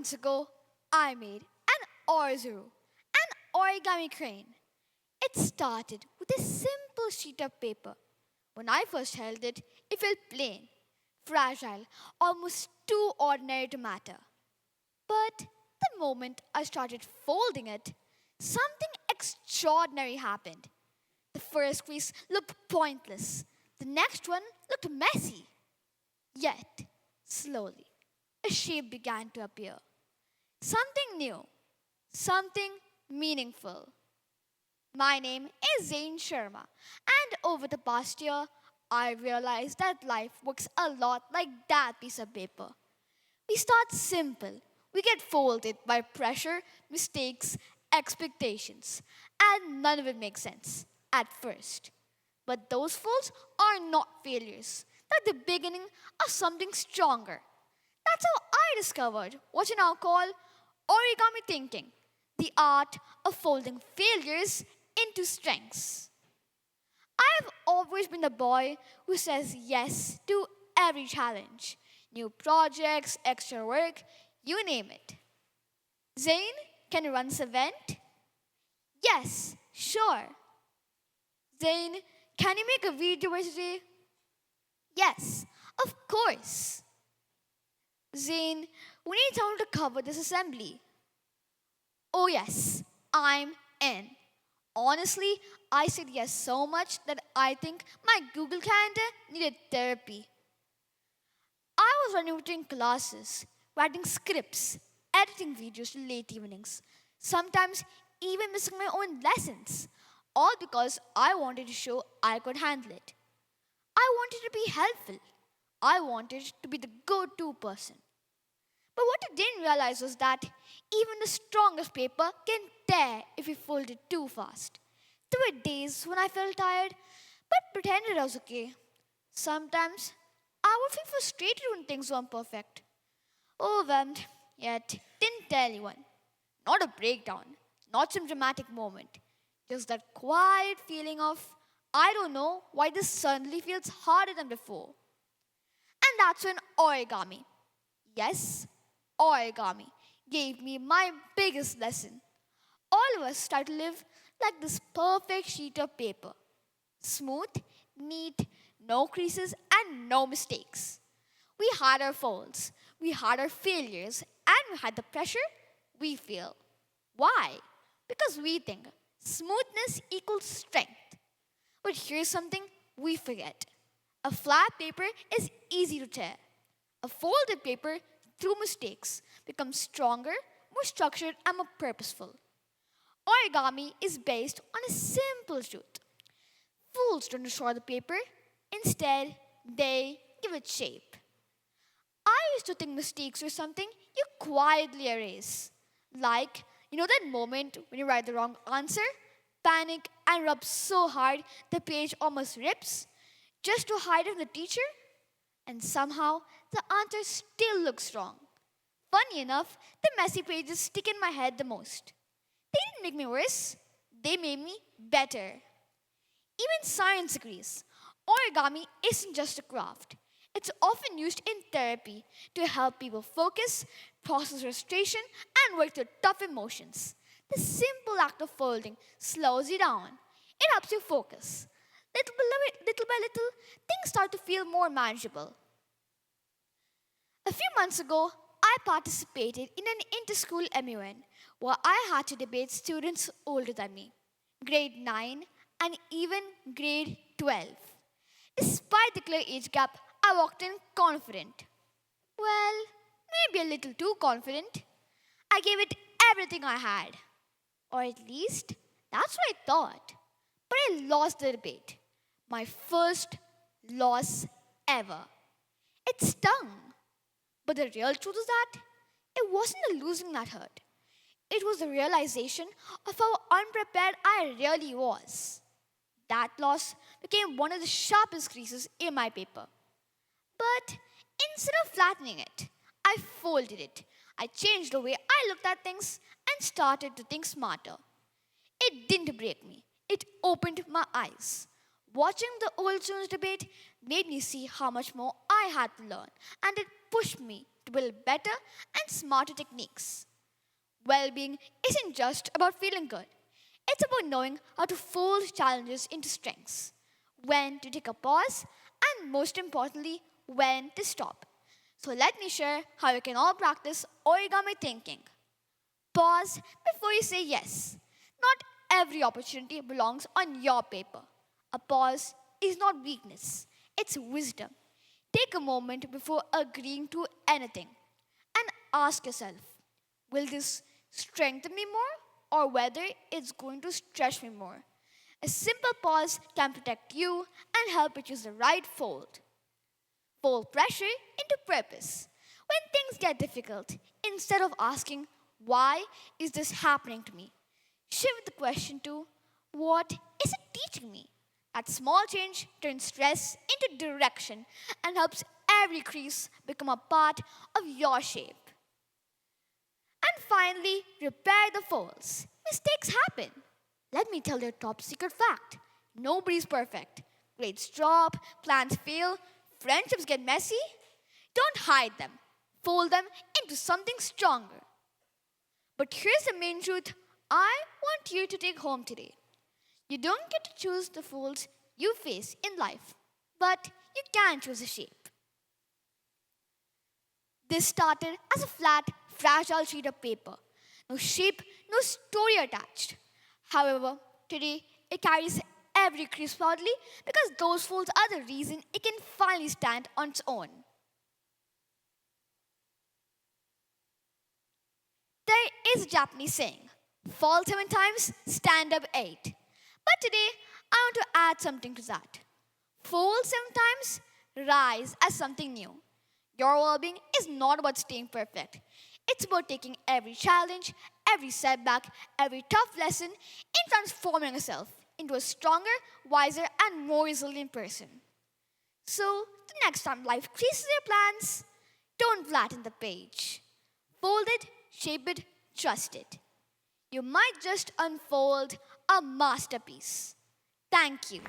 months ago, I made an Orzuru, an origami crane. It started with a simple sheet of paper. When I first held it, it felt plain, fragile, almost too ordinary to matter. But the moment I started folding it, something extraordinary happened. The first crease looked pointless, the next one looked messy. Yet, slowly, a shape began to appear. Something new, something meaningful. My name is Zayn Sharma, and over the past year, I realized that life works a lot like that piece of paper. We start simple, we get folded by pressure, mistakes, expectations, and none of it makes sense at first. But those folds are not failures, they're the beginning of something stronger. That's how I discovered what you now call origami thinking, the art of folding failures into strengths. I have always been the boy who says yes to every challenge, new projects, extra work, you name it. Zayn, can you run this event? Yes, sure. Zayn, can you make a video by today? Yes, of course. Zayn, we need someone to cover this assembly. Oh, yes, I'm in. Honestly, I said yes so much that I think my Google Calendar needed therapy. I was running between classes, writing scripts, editing videos till late evenings, sometimes even missing my own lessons, all because I wanted to show I could handle it. I wanted to be helpful. I wanted to be the go to person. But what I didn't realize was that even the strongest paper can tear if you fold it too fast. There were days when I felt tired but pretended I was okay. Sometimes I would feel frustrated when things weren't perfect. Overwhelmed, yet didn't tell anyone. Not a breakdown, not some dramatic moment. Just that quiet feeling of, I don't know why this suddenly feels harder than before. And that's when origami, yes, origami, gave me my biggest lesson. All of us start to live like this perfect sheet of paper. Smooth, neat, no creases, and no mistakes. We had our faults, we had our failures, and we had the pressure we feel. Why? Because we think smoothness equals strength. But here's something we forget. A flat paper is easy to tear. A folded paper, through mistakes, becomes stronger, more structured, and more purposeful. Origami is based on a simple truth. Fools don't destroy the paper, instead, they give it shape. I used to think mistakes were something you quietly erase. Like, that moment when you write the wrong answer, panic, and rub so hard the page almost rips, just to hide from the teacher? And somehow, the answer still looks wrong. Funny enough, the messy pages stick in my head the most. They didn't make me worse, they made me better. Even science agrees. Origami isn't just a craft. It's often used in therapy to help people focus, process frustration, and work through tough emotions. The simple act of folding slows you down. It helps you focus. Little by little, things start to feel more manageable. A few months ago, I participated in an inter-school MUN where I had to debate students older than me, grade 9 and even grade 12. Despite the clear age gap, I walked in confident. Well, maybe a little too confident. I gave it everything I had. Or at least, that's what I thought. But I lost the debate. My first loss ever. It stung. But the real truth is that it wasn't the losing that hurt. It was the realization of how unprepared I really was. That loss became one of the sharpest creases in my paper. But instead of flattening it, I folded it. I changed the way I looked at things and started to think smarter. It didn't break me, it opened my eyes. Watching the old students debate made me see how much more I had to learn, and it pushed me to build better and smarter techniques. Well-being isn't just about feeling good. It's about knowing how to fold challenges into strengths, when to take a pause, and most importantly, when to stop. So let me share how you can all practice origami thinking. Pause before you say yes. Not every opportunity belongs on your paper. A pause is not weakness, it's wisdom. Take a moment before agreeing to anything and ask yourself, will this strengthen me more or whether it's going to stretch me more? A simple pause can protect you and help you choose the right fold. Fold pressure into purpose. When things get difficult, instead of asking, why is this happening to me? Shift the question to, what is it teaching me? That small change turns stress into direction and helps every crease become a part of your shape. And finally, repair the folds. Mistakes happen. Let me tell you a top secret fact. Nobody's perfect. Grades drop, plans fail, friendships get messy. Don't hide them. Fold them into something stronger. But here's the main truth I want you to take home today. You don't get to choose the folds you face in life, but you can choose a shape. This started as a flat, fragile sheet of paper. No shape, no story attached. However, today it carries every crease proudly because those folds are the reason it can finally stand on its own. There is a Japanese saying, fall 7 times, stand up 8. But today, I want to add something to that. Fall 7 times, rise as something new. Your well-being is not about staying perfect. It's about taking every challenge, every setback, every tough lesson in transforming yourself into a stronger, wiser, and more resilient person. So, the next time life creases your plans, don't flatten the page. Fold it, shape it, trust it. You might just unfold a masterpiece. Thank you.